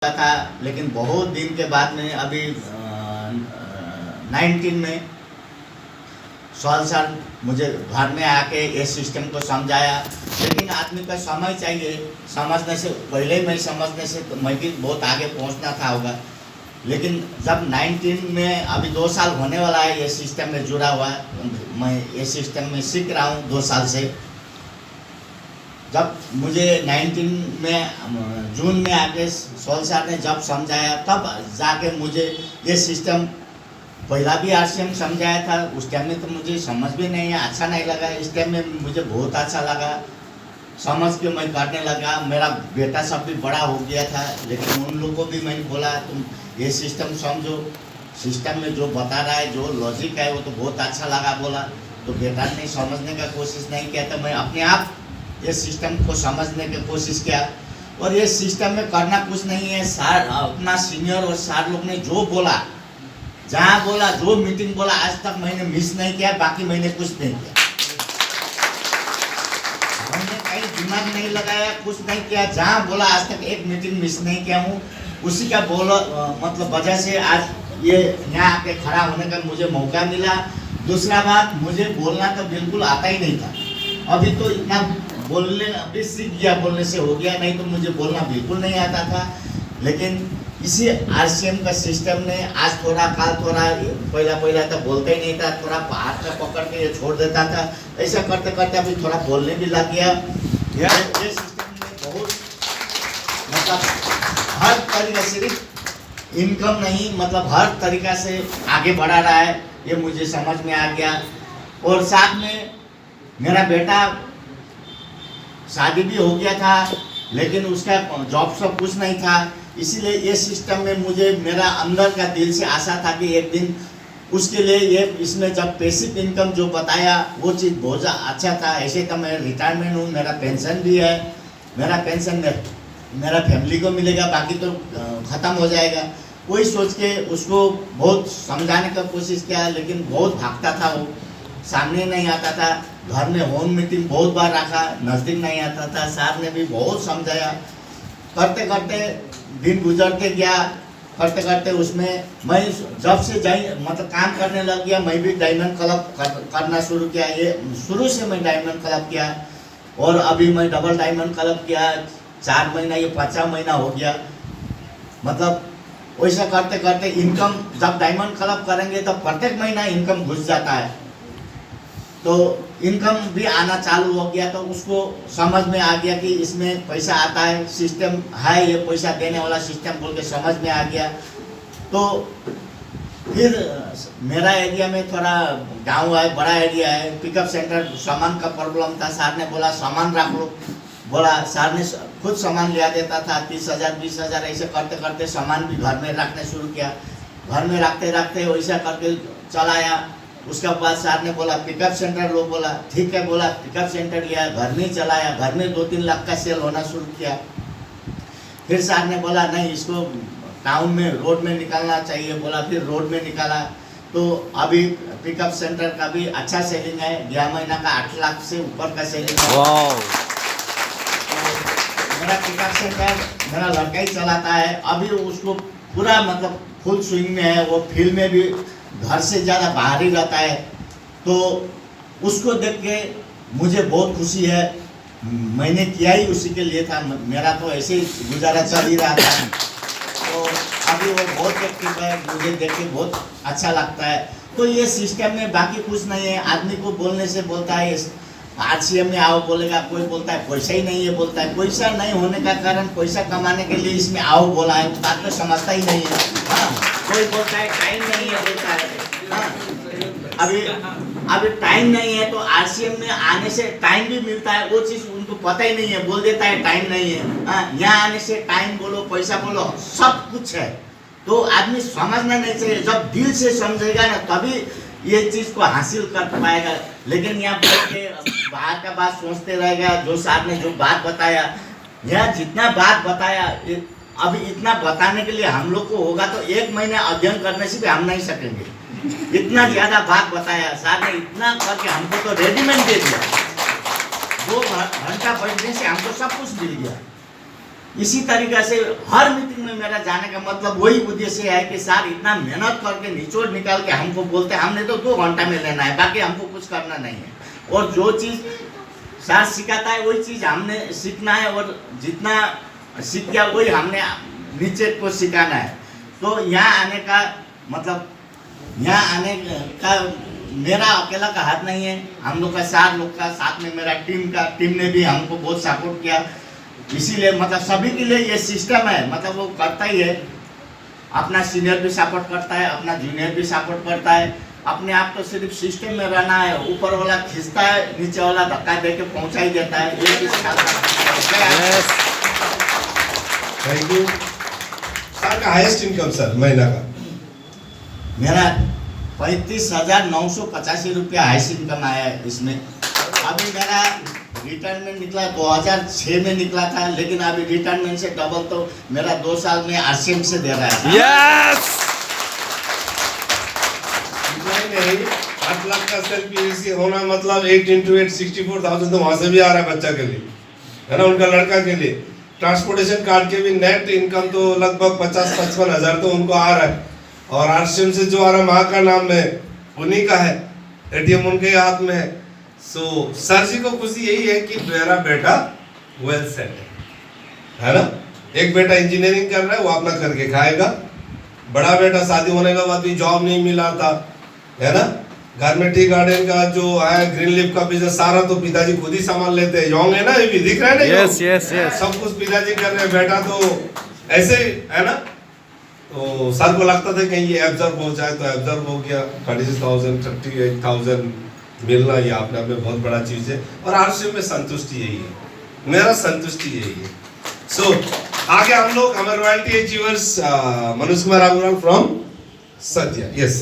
था, लेकिन बहुत दिन के बाद में अभी 19 में सॉल सर मुझे घर में आके ये सिस्टम को समझाया। लेकिन आदमी को समय चाहिए, समझने से पहले ही मैं समझने से तो मैं भी बहुत आगे पहुंचना था होगा। लेकिन जब 19 में अभी 2 साल होने वाला है ये सिस्टम में जुड़ा हुआ, मैं ये सिस्टम में सीख रहा हूँ 2 साल से। जब मुझे 19 में जून में आके सोल सर ने जब समझाया तब जाके मुझे ये सिस्टम, पहला भी आरसीएम समझाया था, उस टाइम में तो मुझे समझ भी नहीं है, अच्छा नहीं लगा। इस टाइम में मुझे बहुत अच्छा लगा, समझ के मैं करने लगा। मेरा बेटा सब भी बड़ा हो गया था, लेकिन उन लोगों को भी मैंने बोला तुम ये सिस्टम समझो, सिस्टम में जो बता रहा है, जो लॉजिक है वो तो बहुत अच्छा लगा बोला। तो बेटा ने समझने का कोशिश नहीं किया, तो मैं अपने आप ये सिस्टम को समझने की कोशिश किया। और ये सिस्टम में करना कुछ नहीं है, सर अपना सीनियर और सर लोग ने जो बोला, जहाँ बोला, जो मीटिंग बोला, आज तक मैंने मिस नहीं किया, बाकी मैंने कुछ नहीं किया। मैंने कहीं दिमाग नहीं लगाया, कुछ नहीं किया, जहाँ बोला आज तक एक मीटिंग मिस नहीं किया हूँ। उसी का मतलब वजह से आज ये यहाँ आके खड़ा होने का मुझे मौका मिला। दूसरा बात, मुझे बोलना तो बिल्कुल आता ही नहीं था, अभी तो इतना बोलने अभी सीख गया, बोलने से हो गया, नहीं तो मुझे बोलना बिल्कुल नहीं आता था। लेकिन इसी आरसीएम का सिस्टम ने आज थोड़ा पहला तो बोलते ही नहीं था, थोड़ा हाथ का पकड़ के ये छोड़ देता था, ऐसा करते करते अभी थोड़ा बोलने भी लग गया। ये सिस्टम ने बहुत मतलब हर तरीके से, सिर्फ इनकम नहीं, मतलब हर तरीका से आगे बढ़ा रहा है, ये मुझे समझ में आ गया। और साथ में मेरा बेटा शादी भी हो गया था, लेकिन उसका जॉब सब कुछ नहीं था, इसीलिए ये सिस्टम में मुझे मेरा अंदर का दिल से आशा था कि एक दिन उसके लिए ये इसमें जब पैसिव इनकम जो बताया वो चीज़ बहुत अच्छा था। ऐसे तो मैं रिटायरमेंट हूँ, मेरा पेंशन भी है, मेरा पेंशन मेरा फैमिली को मिलेगा, बाकी तो ख़त्म हो जाएगा। वही सोच के उसको बहुत समझाने का कोशिश किया, लेकिन बहुत भागता था वो, सामने नहीं आता था। घर में होम मीटिंग बहुत बार रखा, नज़दीक नहीं आता था, साहब ने भी बहुत समझाया। करते करते दिन गुजरते गया, करते करते उसमें मैं जब से मतलब काम करने लग गया, मैं भी डायमंड क्लब करना शुरू किया। ये शुरू से मैं डायमंड क्लब किया, और अभी मैं डबल डायमंड क्लब किया, 4 महीना, ये 5वां महीना हो गया। मतलब वैसा करते करते इनकम, जब डायमंड क्लब करेंगे तो प्रत्येक महीना इनकम घुस जाता है, तो इनकम भी आना चालू हो गया। तो उसको समझ में आ गया कि इसमें पैसा आता है, सिस्टम है, ये पैसा देने वाला सिस्टम बोल के समझ में आ गया। तो फिर मेरा एरिया में थोड़ा गांव है, बड़ा एरिया है, पिकअप सेंटर, सामान का प्रॉब्लम था। सर ने बोला सामान रख लो, बोला सर ने खुद सामान लिया देता था, 30,000 20,000 ऐसे करते करते सामान भी घर में रखने शुरू किया। घर में रखते रखते वैसा करके चलाया। उसके बाद सर ने बोला पिकअप सेंटर लो, बोला ठीक है, बोला पिकअप सेंटर लिया, घर में चलाया, घर में 2-3 लाख का सेल होना शुरू किया। फिर सर ने बोला नहीं, इसको टाउन में, रोड में निकालना चाहिए, बोला फिर रोड में निकाला। तो अभी पिकअप सेंटर का भी अच्छा सेलिंग है, 11 महीना का 8 लाख से ऊपर का सेलिंग है। मेरा पिकअप सेंटर मेरा लड़का ही चलाता है, अभी उसको पूरा मतलब फुल स्विंग में है, वो फील्ड में भी घर से ज़्यादा बाहर ही रहता है। तो उसको देख के मुझे बहुत खुशी है, मैंने किया ही उसी के लिए था, मेरा तो ऐसे ही गुजारा चल ही रहा था। तो अभी वो बहुत एक्टिव है, मुझे देख के बहुत अच्छा लगता है। तो ये सिस्टम में बाकी कुछ नहीं है, आदमी को बोलने से बोलता है आरसीएम में आओ बोलेगा, कोई बोलता है पैसा ही नहीं है, बोलता है पैसा नहीं होने का कारण पैसा कमाने के लिए इसमें आओ बोला है, बात तो समझता ही नहीं है। हाँ, कोई बोलता है टाइम नहीं है, बोलता है हाँ, अभी टाइम नहीं है, तो आरसीएम में आने से टाइम भी मिलता है, वो चीज़ उनको पता ही नहीं है, बोल देता है टाइम नहीं है। हाँ, यहाँ आने से टाइम बोलो, पैसा बोलो, सब कुछ है। तो आदमी समझना नहीं चाहिए, जब दिल से समझेगा ना तभी ये चीज़ को हासिल कर पाएगा। लेकिन यहाँ बैठ के बाहर का बात सोचते रहेगा, जो साहब ने जो बात बताया, यहाँ जितना बात बताया, अभी इतना बताने के लिए हम लोग को होगा तो 1 महीना अध्ययन करने से भी हम नहीं सकेंगे, इतना ज़्यादा बात बताया साहब ने, इतना करके हमको तो रेडीमेड दे दिया। 2 घंटा बैठने से हमको सब कुछ मिल गया। इसी तरीके से हर मीटिंग में मेरा जाने का मतलब वही उद्देश्य है कि सर इतना मेहनत करके निचोड़ निकाल के हमको बोलते हैं, हमने तो 2 घंटा में लेना है, बाकी हमको कुछ करना नहीं है। और जो चीज़ सर सिखाता है वही चीज़ हमने सीखना है, और जितना सीख गया वही हमने नीचे को सिखाना है। तो यहाँ आने का मतलब, यहाँ आने का मेरा अकेला का हाथ नहीं है, हम लोग का 4 लोग का साथ में मेरा टीम ने भी हमको बहुत सपोर्ट किया। इसीलिए मतलब सभी के लिए ये सिस्टम है, मतलब वो करता ही है, अपना सीनियर भी सपोर्ट करता है, अपना जूनियर भी सपोर्ट करता है। अपने आप तो सिर्फ सिस्टम में रहना है, ऊपर वाला खींचता है, नीचे वाला धक्का दे के पहुँचा ही देता है। ये चीज़ थैंक यू सर। का हाईएस्ट इनकम सर महीना का? मेरा 35,985 रुपया हाईएस्ट इनकम आया है इसमें। अभी मेरा रिटायरमेंट निकला 2006 में निकला था, लेकिन अभी रिटायरमेंट से डबल तो मेरा 2 साल में आरसीएम से दे रहा है। यस। नहीं 8 लाख का सेल्फ होना मतलब 8 × 8 64,000 तो वहां से भी आ रहा है बच्चा के लिए, है ना, उनका लड़का के लिए। ट्रांसपोर्टेशन कार्ड के भी नेट इनकम तो लगभग 50-55 हज़ार तो उनको आ रहा है, और आरसीएम से जो आ रहा माँ का नाम में उन्हीं का है, एटीएम उनके हाथ में है। सो सर जी को खुशी यही है कि मेरा बेटा वेल सेट है ना। एक बेटा इंजीनियरिंग कर रहा है, वो अपना करके खाएगा। बड़ा बेटा शादी होने के बाद भी जॉब नहीं मिला था, है ना। घर में टी गार्डन का जो है ग्रीन लीफ का बिजनेस सारा तो पिताजी खुद ही संभाल लेते हैं। यंग है ना, ये भी दिख रहा है ना। यस यस यस, सब कुछ पिताजी कर रहे हैं, बेटा तो ऐसे ही है ना। तो सर को लगता था कहीं ये एब्जॉर्ब हो जाए, तो एब्जॉर्ब हो गया। 36,000 38,000 मिलना ये अपने आप में बहुत बड़ा चीज़ है, और आरसीएम में संतुष्टि यही है, मेरा संतुष्टि यही है। सो आगे हम लोग हमारे royalty achievers Manoj Kumar Agarwal from Satya. Yes